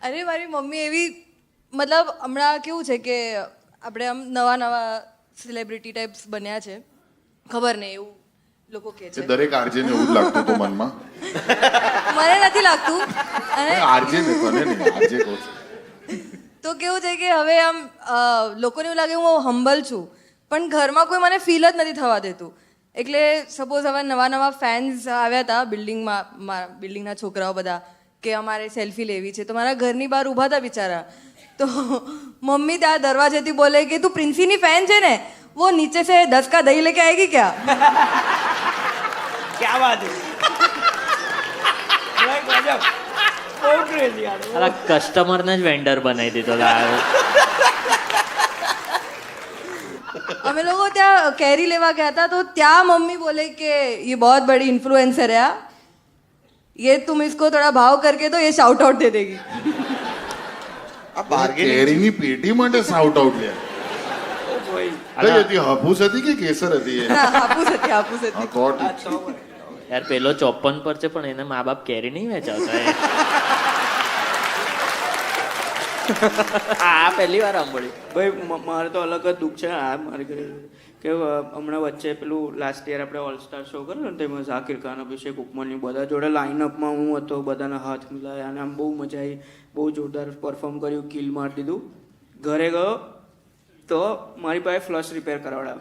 અરે મારી મમ્મી એવી મતલબ હમણાં કેવું છે કે આપણે આમ નવા નવા સેલિબ્રિટી ટાઈપ્સ બન્યા છે ખબર નહીં એવું લોકો કહે છે દરેક આરજે ને એવું જ લાગતું હતું મનમાં મને નથી લાગતું અને આરજે ને તને નહીં આરજે કહું છું તો કેવું છે કે હવે આમ લોકોને એવું લાગે હું હમ્બલ છું પણ ઘરમાં કોઈ મને ફીલ જ નથી થવા દેતું એટલે સપોઝ હવે નવા નવા ફેન્સ આવ્યા હતા બિલ્ડિંગના છોકરાઓ બધા કે અમારે સેલ્ફી લેવી છે તો મારા ઘરની બહાર ઊભા હતા બિચારા તો મમ્મી ત્યાં દરવાજેથી બોલે કે તું પ્રિન્સીની ફેન છે ને वो नीचे से 10 का दही लेके आएगी क्या क्या बात है गजब બહુ ક્રેઝી યાર અલા કસ્ટમરને જ વેન્ડર બનાવી દીધો અમે લોકો ત્યાં કેરી લેવા ગયા હતા તો ત્યાં મમ્મી બોલે કે ये बहुत बड़ी इन्फ्लुएंसर है ये तुम इसको थोड़ा भाव करके तो ये शाउट आउट दे देगी કેરીની પેટી માટે શાઉટ આઉટ લે કઈ હતી હાફૂસ હતી કે કેસર હતી એ ના હાપુસ હતી હા, તો ઠીક છે. યાર પેલો 54 પર છે પણ એને મા બાપ કેરી નહીં વેચાવતા આ પહેલી વાર સાંભળ્યું ભાઈ મારે તો અલગ જ દુઃખ છે આ મારી ઘરે કે હમણાં વચ્ચે પેલું લાસ્ટ યર આપણે ઓલ સ્ટાર શો કર્યો ને તેમાં ઝાકિર ખાન અભિષેક ઉપમન્યુ બધા જોડે લાઇનઅપમાં હું હતો બધાના હાથ મિલાયા અને આમ બહુ મજા આવી બહુ જોરદાર પરફોર્મ કર્યું કિલ મારી દીધું ઘરે ગયો તો મારી પાસે ફ્લશ રિપેર કરાવડાવ્યો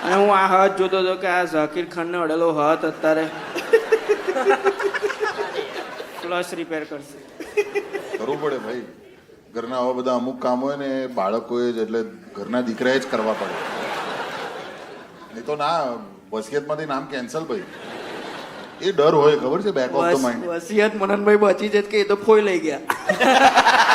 અને હું આ હાથ જોતો હતો કે આ ઝાકિર ખાનને અડેલો હાથ અત્યારે ફ્લશ રિપેર કરશે કરવું પડે ભાઈ ઘરના આવા બધા અમુક કામ હોય ને એ બાળકોએ જ એટલે ઘરના દીકરાએ જ કરવા પડે નહીં તો ના વસિયતમાંથી નામ કેન્સલ ભાઈ એ ડર હોય ખબર છે બેક ઓફ ધ માઇન્ડ વસિયત મનનભાઈ બચી જ કે એ તો ફોઈ લઈ ગયા